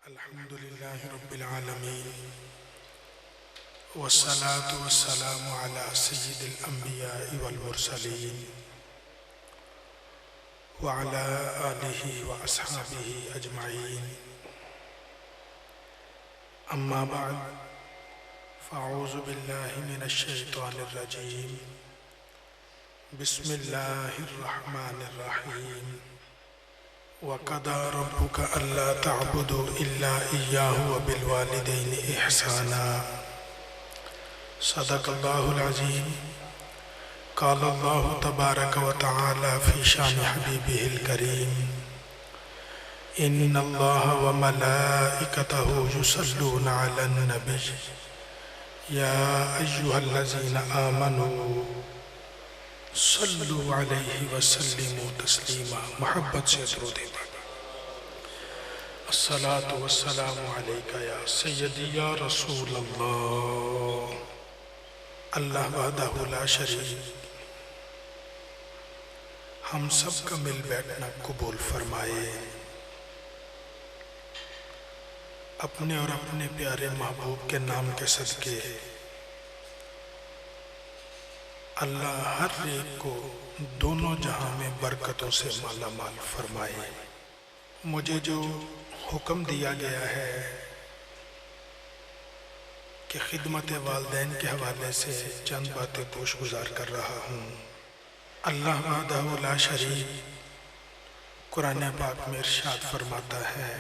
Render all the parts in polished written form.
अल्हम्दुलिल्लाहि रब्बिल आलमीन वस्सलातु वस्सलामु अला सय्यिदिल अंबिया'i वल मुरसलीन व अला आलिहि व अस्हाबिहि अजमाइन। अम्मा बाद फ़अऊज़ु बिल्लाहि मिनश शैतानिर रजीम। बिस्मिल्लाहिर रहमानिर रहीम। वक़दा रब्बुका अल्ला तअबुदू इल्ला इय्याहु व बिल वालिदैनि इहसाना। सदक़ल्लाहुल अज़ीम। क़ाला अल्लाहु तबारक व तआला फ़ी शानि हबीबिहिल करीम। इन्नल्लाहा व मलाइकतहु युसल्लूना अलन नबी या अय्युहल्लज़ीना आमनू सल्लु अलैहि वसल्लिमु तस्लीमा। मोहब्बत से दरूद पाक। अस्सलातु वस्सलामु अलैका या सय्यदी या रसूल अल्लाह। अल्लाह वहदहु ला शरीक हम सब का मिल बैठना कबूल फरमाए। अपने और अपने प्यारे महबूब के नाम के सदके अल्लाह हर एक को दोनों जहां में बरकतों से माला माल फरमाए। मुझे जो हुक्म दिया गया है कि खिदमत वालिदैन के हवाले से चंद बातें पेश गुजार कर रहा हूँ। अल्लाह वहदहु ला शरीक कुरान पाक में इरशाद फरमाता है,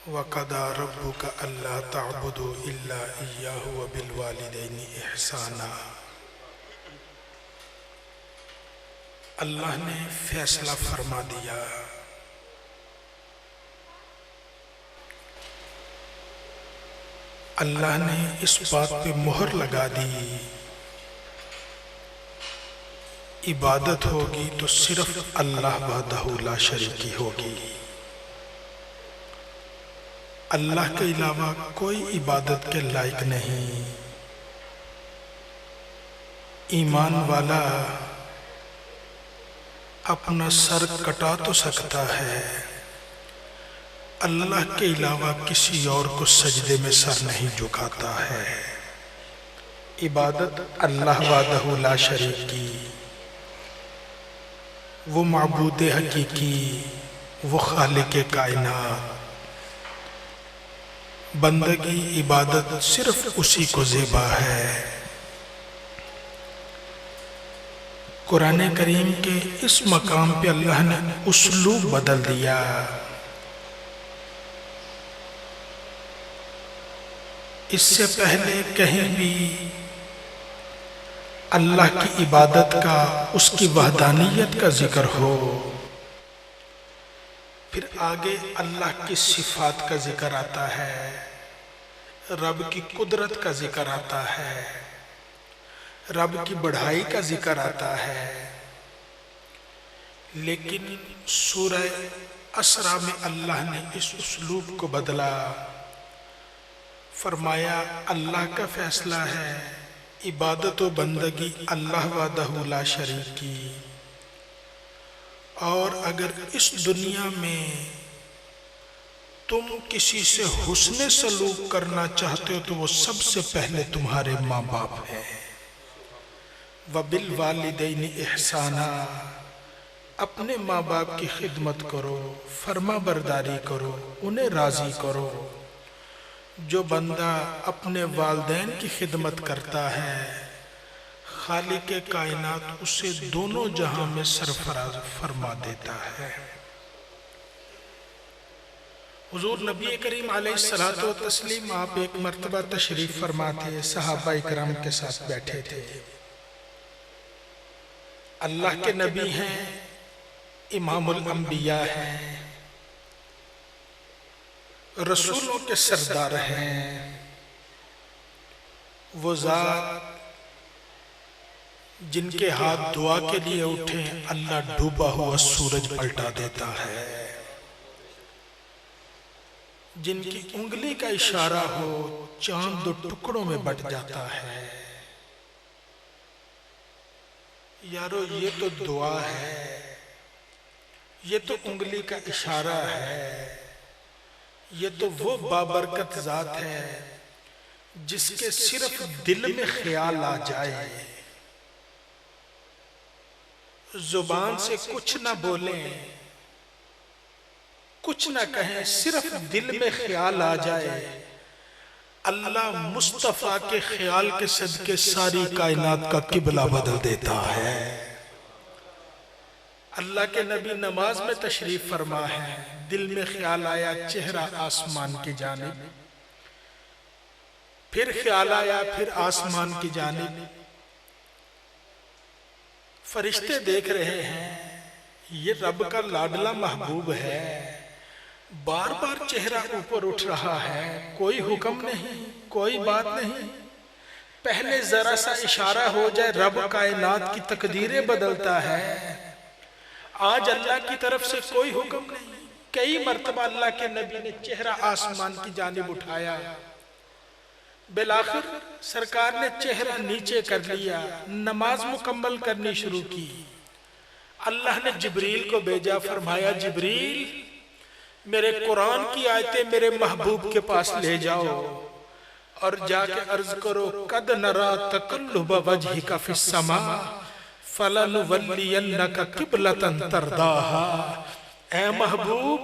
वक़दा रब्बुका अल्ला तअबुदू इल्ला इय्याहु व बिल वालिदैनि इहसाना। अल्लाह ने फैसला फरमा दिया, अल्लाह ने इस बात पे मोहर लगा दी, इबादत होगी तो सिर्फ अल्लाह वहदहु ला शरीकी होगी। अल्लाह के अलावा कोई इबादत के लायक नहीं। ईमान वाला अपना सर कटा तो सकता है, अल्लाह के अलावा किसी और को सजदे में सर नहीं झुकाता है। इबादत अल्लाह वहदहु ला शरीक की, वो माबूद हकीकी, वो खालिक कायनात। बंदगी इबादत सिर्फ उसी को ज़ेबा है। कुरान करीम के इस मकाम पे अल्लाह ने उसलूब बदल दिया। इससे पहले कहीं भी अल्लाह की इबादत का, उसकी वहदानियत का जिक्र हो, फिर आगे अल्लाह की सिफात का जिक्र आता है, रब की कुदरत का जिक्र आता है, रब की बढ़ाई का जिक्र आता है। लेकिन सूरह असरा में अल्लाह ने इस उसलूब को बदला। फरमाया अल्लाह का फैसला है, इबादत व बंदगी अल्लाह वहदहु ला शरीक की। और अगर इस दुनिया में तुम किसी से हुस्ने सलूक करना चाहते हो तो वो सबसे पहले तुम्हारे माँ बाप हैं। वबिल वालिदैनि इहसाना, अपने माँ बाप की खिदमत करो, फर्मा बरदारी करो, उन्हें राजी करो। जो बंदा अपने वालिदैन की खिदमत करता है, खालिक कायनात उसे दोनों जहां में सरफराज फरमा देता है। हुजूर नबी करीम अलैहिस्सलातु व तस्लीम आप एक मर्तबा तशरीफ फरमा थे, सहाबा इकराम के साथ बैठे थे। अल्लाह के नबी हैं, इमामुल अंबिया हैं, रसूलों के सरदार हैं। वो ज़ात जिनके हाथ दुआ के लिए उठे, अल्लाह डूबा हुआ सूरज पलटा देता है। जिनकी उंगली का इशारा हो, चांद दो टुकड़ों में बट जाता है। यारो ये तो दुआ है, ये तो उंगली का इशारा है, ये तो वो बाबरकत जात है जिसके सिर्फ दिल में ख्याल आ जाए, जुबान से कुछ ना बोलें, कुछ ना कहें, सिर्फ दिल में ख्याल आ जाए, अल्लाह मुस्तफा के ख्याल के सदके सारी कायनात का किबला बदल देता है। अल्लाह के नबी नमाज में तशरीफ फरमा है, दिल में ख्याल आया चेहरा आसमान की जानिब, फिर ख्याल आया फिर आसमान की जानिब, फरिश्ते देख रहे हैं ये रब का लाडला महबूब है, बार बार चेहरा ऊपर उठ रहा है, कोई हुक्म नहीं, कोई बात नहीं, पहले जरा सा इशारा हो जाए रब कायनात की तकदीरें बदलता है। आज अल्लाह की तरफ से कोई हुक्म नहीं, कई मर्तबा अल्लाह के नबी ने चेहरा आसमान की जानिब उठाया, बिलाखिर सरकार ने चेहरा नीचे कर लिया, नमाज मुकम्मल करनी शुरू की। अल्लाह ने जिब्रील को भेजा, फरमाया जिब्रील मेरे कुरान की आयतें मेरे महबूब के पास ले जाओ और जाके अर्ज करो कद नरा तकल्लुब वजहिका फिस समा फलनुवल्लियन्नका क़िबलतन तरदाहा। ऐ महबूब,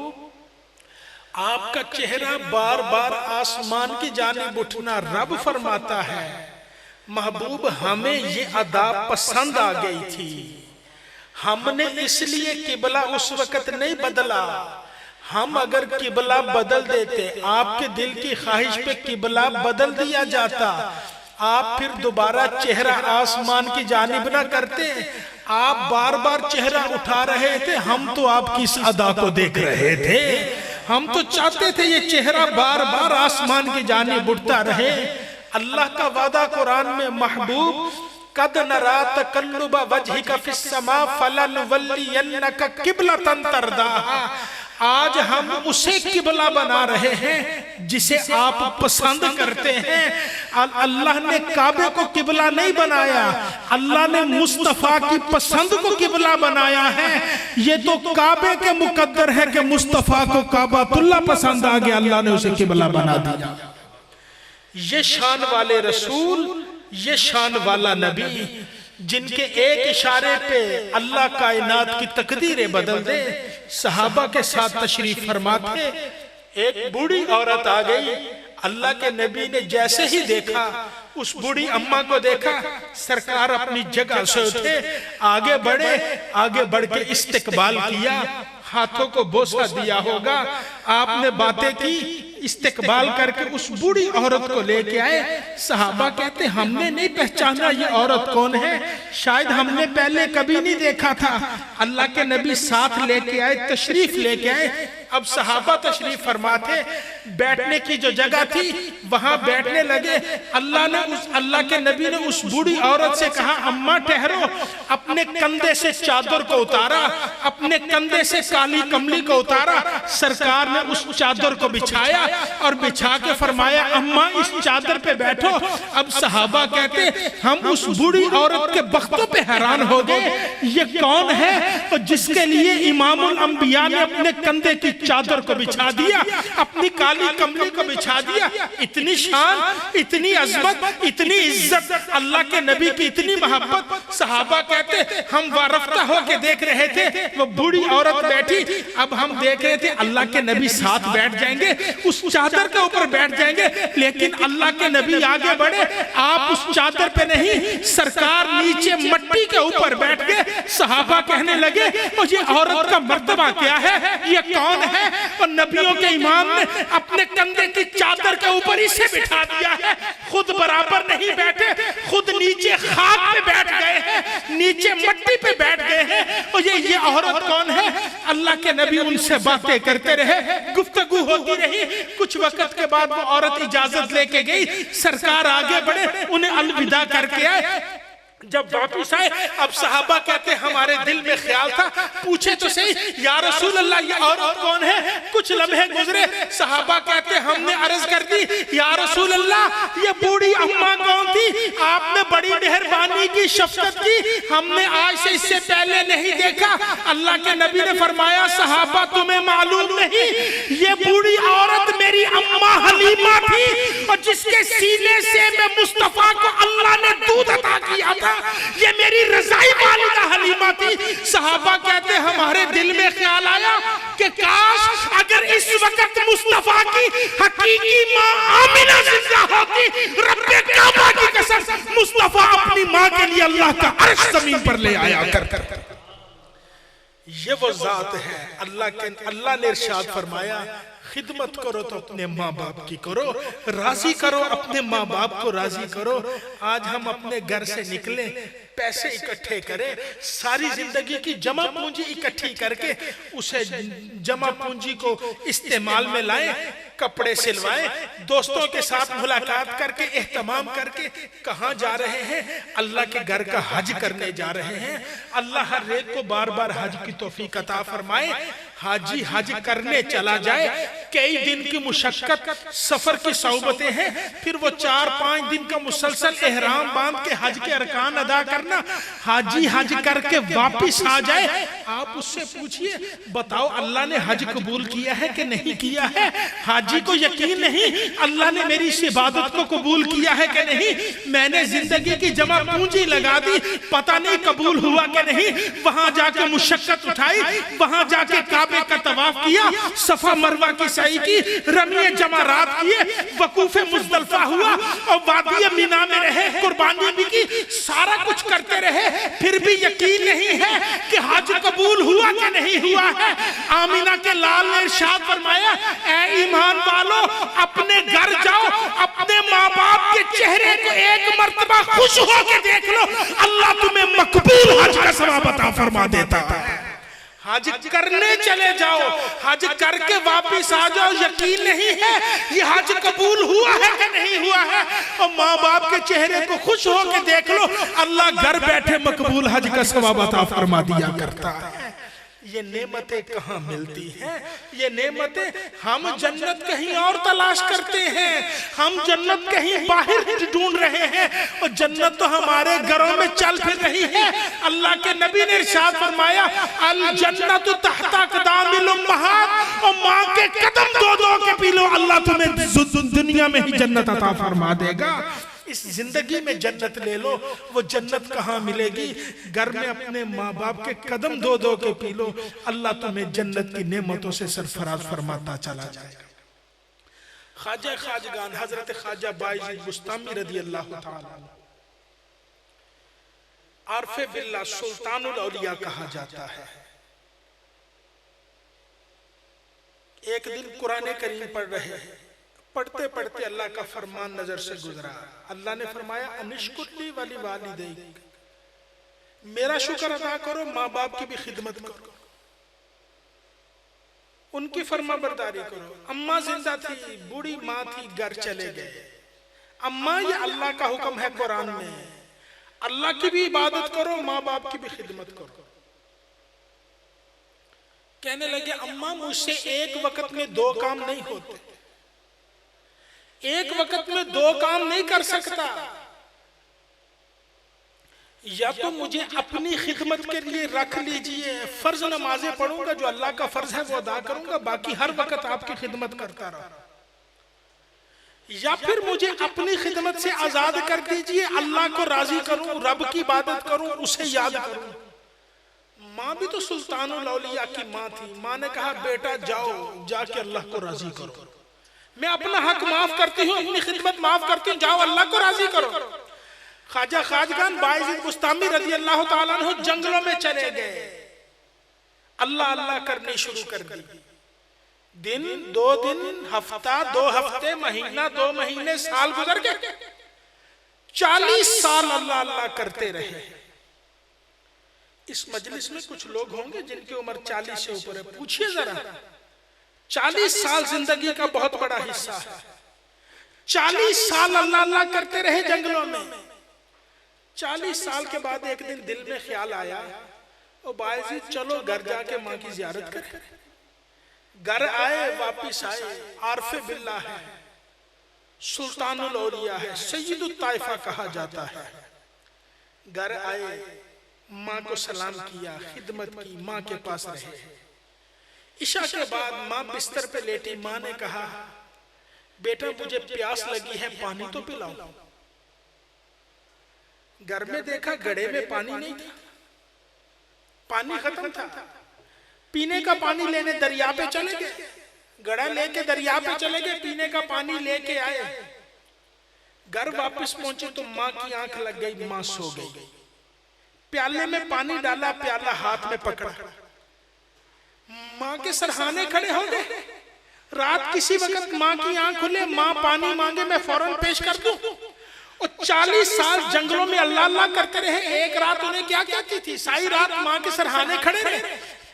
आपका चेहरा बार बार आसमान की जानिब उठना रब फरमाता है। महबूब हमें ये अदा पसंद आ गई थी, हमने इसलिए किबला उस वक्त नहीं बदला। हम अगर किबला बदल देते, आपके दिल की ख्वाहिश पे किबला बदल दिया जाता, आप फिर दोबारा चेहरा आसमान की जानिब ना करते। आप बार बार चेहरा उठा रहे थे, हम तो आपकी इस अदा को देख रहे थे, हम तो चाहते थे ये चेहरा बार बार आसमान की जानिब उठता रहे। अल्लाह का वादा कुरान में, महबूब कद नरा तकल्लुब वजहिका फिस समा फलनुवल्लियन्नका क़िबलतन तरदाहा। आज हम उसे किबला बना रहे हैं जिसे आप पसंद करते हैं। अल्लाह ने काबे को किबला नहीं बनाया, अल्लाह ने मुस्तफा की पसंद को किबला बनाया है। ये तो काबे के मुकद्दर है कि मुस्तफा को काबातुल्लाह पसंद आ गया, अल्लाह ने उसे किबला बना दिया। ये शान वाले रसूल, ये शान वाला नबी, जिनके एक इशारे पे अल्लाह कायनात की तकदीरें बदल दे। सहाबा के साथ तशरीफ फरमाते, एक बूढ़ी औरत आ गई। अल्लाह के नबी ने जैसे ही देखा, उस बूढ़ी अम्मा को देखा, सरकार अपनी जगह से उठे, आगे बढ़े, आगे बढ़ के इस्तिकबाल किया, हाथों को बोसा दिया होगा, आपने बातें की, इस्तिकबाल करके उस बूढ़ी औरत को लेके आए। सहाबा कहते हमने नहीं पहचाना ये औरत कौन है, शायद हमने पहले कभी नहीं देखा था। अल्लाह के नबी साथ लेके आए, तशरीफ लेके आए। अब सहाबा तशरीफ फरमाते, बैठने की जो जगह थी वहां बैठने लगे। अल्लाह के नबी ने उस बूढ़ी औरत से कहा, अम्मा ठहरो। अपने कंधे से चादर को उतारा, अपने कंधे से काली कमली को उतारा, सरकार ने उस चादर को बिछाया और बिछा के फरमाया, अम्मा इस चादर पे बैठो। अब सहाबा कहते हम उस बूढ़ी औरत के बख्तों पे हैरान हो गए, ये कौन है तो जिसके लिए इमामुल अंबिया ने अपने कंधे की चादर को बिछा दिया, अपनी काली कमली को बिछा दिया। इतनी शान, इतनी अजमत, इतनी इज्जत, अल्लाह के नबी की इतनी मोहब्बत। सहाबा कहते हम वारफ्ता होके देख रहे थे, वो बूढ़ी औरत बैठी। अब हम देख रहे थे अल्लाह के नबी साथ बैठ जाएंगे, उस चादर के ऊपर बैठ जाएंगे, लेकिन अल्लाह के नबी आगे बढ़े, आप उस चादर पे नहीं, सरकार नीचे मट्टी के ऊपर बैठ गए। सहाबा कहने लगे ये औरत का मर्तबा क्या है, ये कौन है? और नबियों के इमाम ने अपने कंधे की चादर के ऊपर इसे बिठा दिया है, खुद बराबर नहीं बैठे, खुद नीचे खाक पे बैठ गए हैं, नीचे मट्टी पे बैठ गए हैं। और ये औरत कौन है? अल्लाह के नबी उनसे बातें करते रहे, गुफ्तगू होती रही। कुछ वक्त के बाद वो औरत इजाजत लेके गई, सरकार आगे बढ़े, उन्हें अलविदा करके आए। जब वापिस आए, अब सहाबा कहते हमारे दिल में ख्याल था, पूछे तो सही या रसूल अल्लाह ये औरत कौन है। कुछ लम्हे गुजरे, सहाबा कहते हमने अर्ज कर दी या रसूल अल्लाह ये बूढ़ी अम्मा कौन थी, आपने बड़ी मेहरबानी की, शफकत की, हमने आज से इससे पहले नहीं देखा। अल्लाह के नबी ने फरमाया सहाबा तुम्हें मालूम नहीं, ये बूढ़ी औरत मेरी अम्मा हलीमा थी, और जिसके सीने से मैं मुस्तफा को अल्लाह ने दूध अता किया था, ये मेरी रज़ाई वालिदा हलीमा थी। सहाबा कहते हमारे दिल में ख्याल आया कि काश अगर इस वक्त मुस्तफा की हकीकी माँ आमिना जिंदा होती, रब्बे काबा की कसम मुस्तफा अपनी माँ के लिए अल्लाह का अर्श जमीन पर ले आया कर। ये वो जात है अल्लाह ने इरशाद फरमाया खिदमत करो तो अपने माँ बाप की करो, राजी करो अपने माँ बाप को राजी करो। आज हम अपने घर से निकले, पैसे इकट्ठे करें, सारी जिंदगी की जमा पूंजी इकट्ठी करके उसे जमा पूंजी को इस्तेमाल में लाएं, कपड़े सिलवाएं, दोस्तों के साथ मुलाकात करके एहतमाम करके कहाँ जा रहे हैं, अल्लाह के घर का हज करने जा रहे हैं। अल्लाह हर एक को बार बार हज की तौफीक अता फरमाए। हाजी हज करने चला जाए, कई दिन की मुशक्कत सफर की सौबतें हैं, फिर वो 4-5 दिन का मुसलसल एहराम बांध के हज के अरकान अदा करना, हाजी हज करके वापिस आ जाए, आप उससे पूछिए बताओ अल्लाह ने हज कबूल किया है कि नहीं किया है। हाजी को यकीन नहीं अल्लाह ने मेरी इस इबादत को कबूल किया है कि नहीं, मैंने जिंदगी की जमा पूंजी लगा दी, पता नहीं कबूल हुआ कि नहीं। वहां जाके मुशक्कत उठाई, वहां जाके काबे का तवाफ किया, सफा मरवा की सई की, रमिए जमारात किए, वकूफे मुज़दलिफा हुआ और वादी मीना में रहे, कुर्बानी भी की, सारा कुछ करते रहे, फिर भी यकीन नहीं है कि हज कबूल हुआ कि नहीं हुआ है। आमिना के लाल ने इरशाद फरमाया ऐ ईमान वालों अपने घर जाओ, अपने माँ बाप के चेहरे को एक मर्तबा खुश होकर देख लो, अल्लाह तुम्हें मकबूल हज का सवाब अता फरमा देता है। हज करने चले जाओ, हज करके वापिस आ जाओ, यकीन नहीं है ये हज कबूल हुआ है कि नहीं हुआ है, और माँ बाप के चेहरे को खुश होकर देख लो, अल्लाह घर बैठे मकबूल हज का सवाब अता फरमा दिया करता है। ये नेमतें कहाँ मिलती हैं? ये नेमतें हम जन्नत कहीं और तलाश करते हैं, हम जन्नत कहीं बाहर ढूंढ रहे हैं, और जन्नत तो हमारे घरों में चल फिर रही है। अल्लाह के नबी ने इरशाद फरमाया अल जन्नतु तहता क़दामिल उम्महात, और माँ के कदम दो के पी लो, अल्लाह तुम्हें दुनिया में ही जन्नत अता फरमा देगा। इस जिंदगी में जन्नत ले लो, वो जन्नत कहाँ मिलेगी? घर में अपने माँ बाप के कदम दो के पी लो, अल्लाह तुम्हें जन्नत की नेमतों से सरफराज फरमाता चला जाएगा। ख्वाजा खाजगान हजरत ख्वाजा बायजीद बुस्तामी रदी अल्लाह ताला आरफे बिल्ला सुल्तानुल औलिया कहा जाता है। एक दिन कुरान करीम पढ़ रहे हैं, पढ़ते पढ़ते अल्लाह का फरमान नजर से गुजरा। अल्लाह ने फरमाया अनिश्कुरली वाली वालिदैक, मेरा शुक्र अदा करो, माँ बाप की भी खिदमत करो, उनकी फरमा बरदारी करो। अम्मा जिंदा थी, बूढ़ी माँ थी, घर चले गए। अम्मा ये अल्लाह का हुक्म है कुरान में, अल्लाह की भी इबादत करो, माँ बाप की भी खिदमत करो। कहने लगे अम्मा मुझसे एक वक्त में 2 काम नहीं होते, एक वक्त में 2 काम नहीं कर सकता, या तो मुझे अपनी खिदमत के लिए रख लीजिए, फर्ज नमाजें पढ़ूंगा, जो अल्लाह का फर्ज है वो अदा करूंगा, बाकी हर वक्त आपकी खिदमत करता रहा, या फिर मुझे अपनी खिदमत से आजाद कर दीजिए, अल्लाह को राजी करूं, रब की इबादत करूं, उसे याद करूं। माँ भी तो सुल्तानुल औलिया की माँ थी। माँ ने कहा बेटा जाओ, जाके अल्लाह को राजी करो, मैं अपना हक माफ करती हूँ, अपनी खिदमत माफ करती हूँ, जाओ अल्लाह को राजी करो। ख्वाजा खाजगान बायजीद बुस्तामी रज़ी अल्लाह ताला अन्हु जंगलों में चले गए, अल्लाह अल्लाह करनी शुरू कर दी। दिन 2 दिन, हफ्ता 2 हफ्ते, महीना 2 महीने, साल गुजर गए, 40 साल अल्लाह अल्लाह करते रहे। इस मजलिस में कुछ लोग होंगे जिनकी उम्र 40 से ऊपर है, पूछिए जरा, 40 साल जिंदगी का बहुत बड़ा हिस्सा है। 40 साल अल्लाह अल्लाह करते रहे जंगलों में, 40 साल के बाद एक दिन दिल में ख्याल आया, ओ बायजीद चलो घर जाके माँ की जियारत करें। घर आए, वापिस आए, आरफे बिल्ला है, सुल्तानुल औलिया है, सैयदुत ताइफा कहा जाता है। घर आए, माँ को सलाम किया, खिदमत की, माँ के पास रहे। इशा के बाद माँ बिस्तर पे लेटी, माँ ने कहा बेटा मुझे प्यास लगी है, पानी तो पिलाओ। घर में देखा घड़े में पानी नहीं था, पानी खत्म था। पीने का पानी लेने दरिया पे चले गए, घड़ा लेके दरिया पे चले गए, पीने का पानी लेके आए। घर वापस पहुंचे तो माँ की आंख लग गई, माँ सो गई। प्याले में पानी डाला, प्याला हाथ में पकड़ा, माँ के सरहाने खड़े हो गए। रात किसी वक्त माँ की आंख खुले, माँ पानी मांगे, मैं फौरन पेश कर दूं। और 40 साल जंगलों में अल्लाह अल्लाह करते रहे। एक रात उन्हें क्या कहती थी, सारी रात माँ के सरहाने खड़े रहे,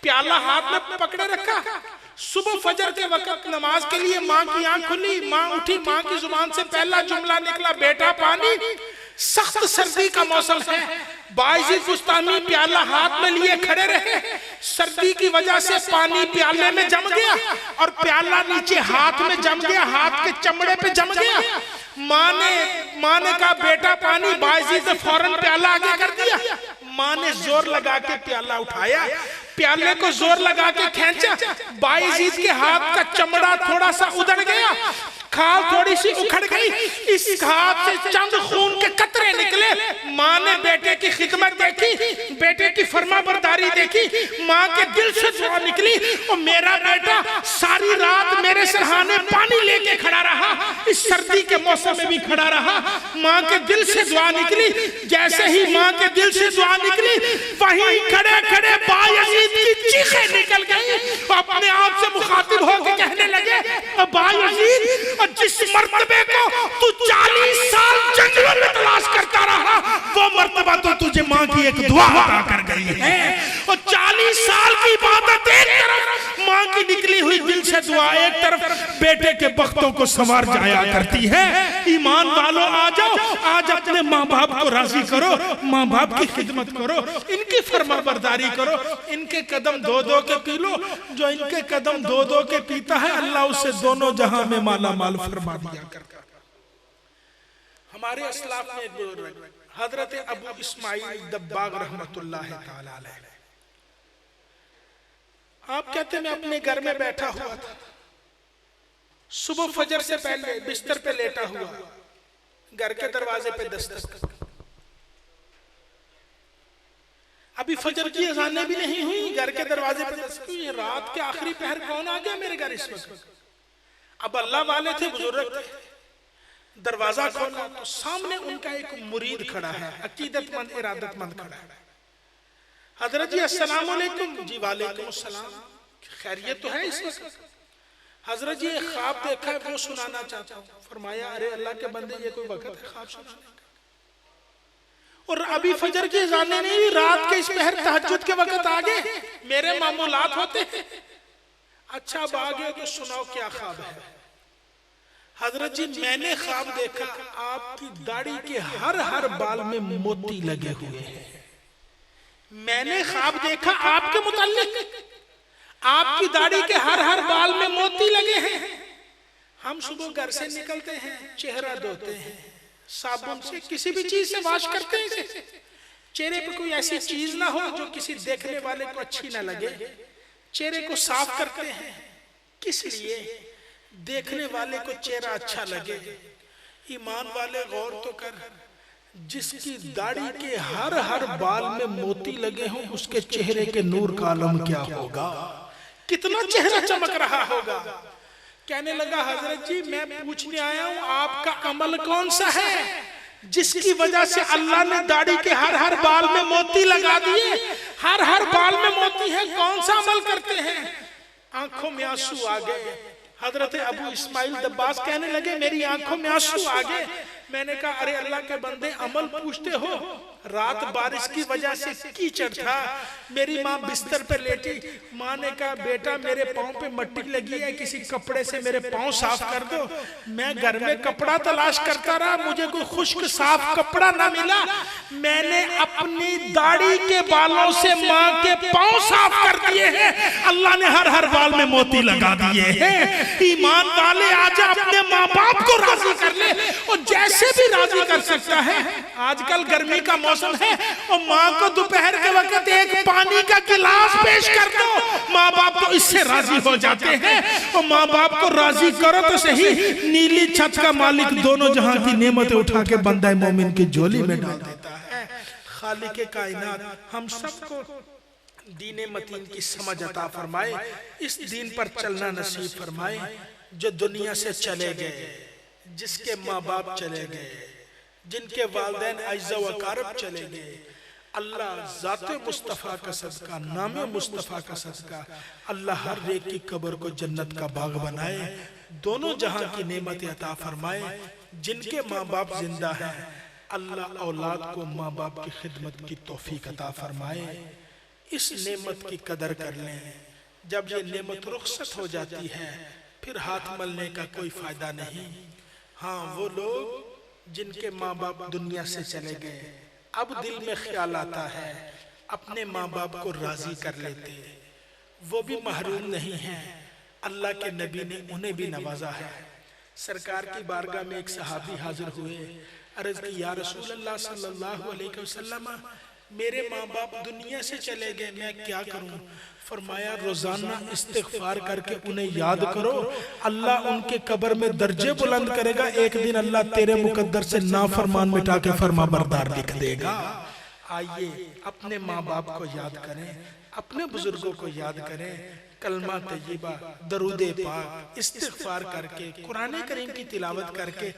प्याला हाथ में पकड़े रखा। सुबह फजर के वक्त नमाज के लिए माँ की आंख खुली, माँ उठी, माँ की जुबान से पहला जुमला निकला, बेटा पानी। सख्त सर्दी का मौसम है, बायजीद बुस्तामी प्याला हाथ में लिए खड़े रहे। सर्दी की वजह से पानी प्याले में जम गया और प्याला नीचे हाथ में जम गया, हाथ के चमड़े पे जम गया। माँ ने कहा बेटा पानी। बायजीद ने फौरन प्याला आगे कर दिया। माँ ने जोर लगा के प्याला उठाया, प्याले को जोर लगा के खींचा। बायजीद के हाथ का चमड़ा थोड़ा सा उधड़ गया, खाल थोड़ी सी उखड़ गई, इस हाथ से चंद खून के कतरे निकले। माँ ने बेटे की खिदमत देखी, बेटे की फरमाबरदारी देखी, माँ के दिल से दुआ निकली, और मेरा बेटा सारी रात मेरे सरहाने पानी लेके खड़ा रहा, इस सर्दी के मौसम में भी खड़ा रहा। माँ के दिल से दुआ निकली। जैसे ही माँ के दिल से दुआ निकली, वहीं खड़े खड़े बायजीद की चीखें निकल गई। अपने आप से मुखातिब होकर कहने लगे, बायजीद जिस मर्तबे को तू 40 साल जंगलों में तलाश करता रहा, वो मर्तबा तो तुझे माँ की एक दुआ अता कर गई है। और 40 साल की इबादत एक तरफ, माँ की निकली हुई दिल से दुआ एक तरफ, बेटे के बख्तों को संवार जाया करती है। ईमान वालों आ जाओ, आज अपने माँ बाप को राजी करो, माँ बाप की खिदमत करो, इनकी फरमाबरदारी करो, इनके कदम दो दो के पी लो। जो इनके कदम दो दो के पीता है, अल्लाह उसे दोनों जहां में माला माल फरमा दिया करता। हमारे अस्लाफ में हजरत अबू इस्माइल दब्बाग रहमतुल्लाह तआला अलैह, आप कहते मैं अपने घर में बैठा हुआ था, सुबह फजर से पहले बिस्तर पे लेटा हुआ, घर के दरवाजे पे दस्तक, अभी फजर की अज़ानें भी नहीं हुई, घर के दरवाजे पे दस्तक हुई। रात के आखिरी पहर कौन आ गया मेरे घर इस वक्त? अब अल्लाह वाले थे, बुजुर्ग थे, दरवाजा खोला तो सामने उनका एक मुरीद खड़ा है, अकीदतमंद इरादतमंद खड़ा है। हजरत जी अस्सलाम वालेकुम। जी वालेकुम अस्सलाम, खैरियत तो है इस वक्त? हजरत जी एक ख्वाब देखा है, वो सुनाना चाहता हूँ। फरमाया अरे अल्लाह के बंदे, ये कोई वक्त है ख्वाब सुनाने का? और अभी फजर की अज़ानें नहीं हुई, रात के इस पहर तहज्जुद के वक्त आ गए, मेरे मामूलात होते हैं। अच्छा अब आ गए तो सुनाओ क्या ख्वाब है? हजरत जी मैंने ख्वाब देखा, आपकी दाढ़ी के हर हर बाल में मोती लगे हुए हैं। मैंने ख्वाब देखा आपके मुताल्लिक, आपकी दाढ़ी के हर हर बाल में मोती लगे हैं। हम सुबह घर से निकलते हैं, चेहरा धोते हैं साबुन से, किसी भी चीज से वॉश करते हैं, चेहरे पे कोई ऐसी चीज ना हो जो किसी देखने वाले को अच्छी ना लगे, चेहरे को साफ करते हैं। किस लिए? देखने वाले को चेहरा अच्छा लगे। ईमान वाले गौर तो कर, जिसकी दाढ़ी के हर हर बाल में मोती लगे हों, उसके चेहरे के नूर का आलम क्या होगा, कितना चेहरा चमक रहा होगा। कहने लगा हजरत जी मैं पूछने आया हूं, आपका अमल कौन सा है जिसकी वजह से अल्लाह ने दाढ़ी के हर हर बाल में मोती लगा दिए? हर हर बाल में मोती है, कौन सा अमल करते हैं? आंखों में आंसू आ गए। हजरत अबू इस्माइल दब्बास कहने लगे मेरी आंखों में आंसू आ गए। मैंने कहा अरे अल्लाह के बंदे अमल पूछते हो, रात बारिश की वजह से कीचड़ था, मेरी माँ बिस्तर पे लेटी, माँ ने कहा बेटा मेरे पाँव पे मट्टी लगी है, किसी कपड़े से मेरे पाँव साफ कर दो। मैं घर में कपड़ा तलाश करता रहा, मुझे कोई खुश्क साफ कपड़ा ना मिला, मैंने अपनी दाढ़ी के बालों से माँ के पाँव साफ कर दिए हैं, अल्लाह ने हर बाल में मोती लगा दिए हैं। ईमान वाले आज अपने माँ बाप को राजी कर ले, और जैसे भी राजी कर सकता है। आजकल गर्मी का मौसम है, और माँ को दोपहर के वक्त एक पानी का गिलास पेश कर दो, माँ बाप तो इससे राजी हो जाते हैं। और माँ बाप को राजी करो तो सही, नीली छत का मालिक दोनों जहां की नेमतें उठा के बंदा मोमिन की झोली में डाल देता है। खालिक कायनात हम सबको दीने मतीन की समझ अता फरमाए, इस दीन पर चलना नसीब फरमाए। जो दुनिया से चले गए, जिसके माँ बाप चले गए, जिनके वालिदैन अज़्ज़ा व अक़ारिब चले गए, अल्लाह ज़ाते मुस्तफ़ा का सदका, नामे मुस्तफ़ा का सदका, अल्लाह हर एक की कब्र को जन्नत का बाग बनाए, दोनों जहां की नेमतें अता फरमाए। जिनके माँ बाप जिंदा हैं, अल्लाह औलाद को माँ बाप की खिदमत की तौफीक अता फरमाए। इस नेमत की कदर कर लें, जब ये नेमत रुखसत हो जाती है फिर हाथ मलने का कोई फायदा नहीं। हाँ, वो लोग जिनके माँ बाप दुनिया से चले गए, अब दिल में ख्याल आता है अपने माँ बाप को राजी कर लेते, वो भी महरूम नहीं हैं। अल्लाह के नबी ने उन्हें भी नवाजा है। सरकार की बारगाह में एक सहाबी हाजिर हुए, अर्ज की या रसूल अल्लाह सल्लल्लाहु अलैहि वसल्लम, मेरे माँ बाप दुनिया से चले गए, मैं क्या करूं? फरमाया रोजाना इस्तिग़फ़ार करके उन्हें याद करो, अल्लाह उनके कब्र में दर्जे बुलंद करेगा। एक दिन अल्लाह तेरे मुकद्दर से नाफरमान मिटा के फरमा बरदार लिख देगा। आइए अपने माँ बाप को याद करें, अपने बुजुर्गों को याद करें, कलमा तय्यबा, दरूदे पाक, इस्तिग़फ़ार करके, कुरान करीम की तिलावत करके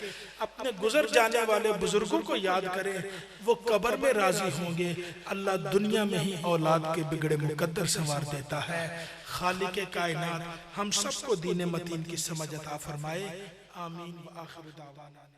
अपने गुजर जाने वाले बुजुर्गों को याद करें। वो कब्र में राजी होंगे, अल्लाह दुनिया में ही औलाद के बिगड़े मुकद्दर संवार देता है। खालिक कायनात हम सबको दीन मतीन की समझ अता फरमाए। आमीन व आखिर दावाना।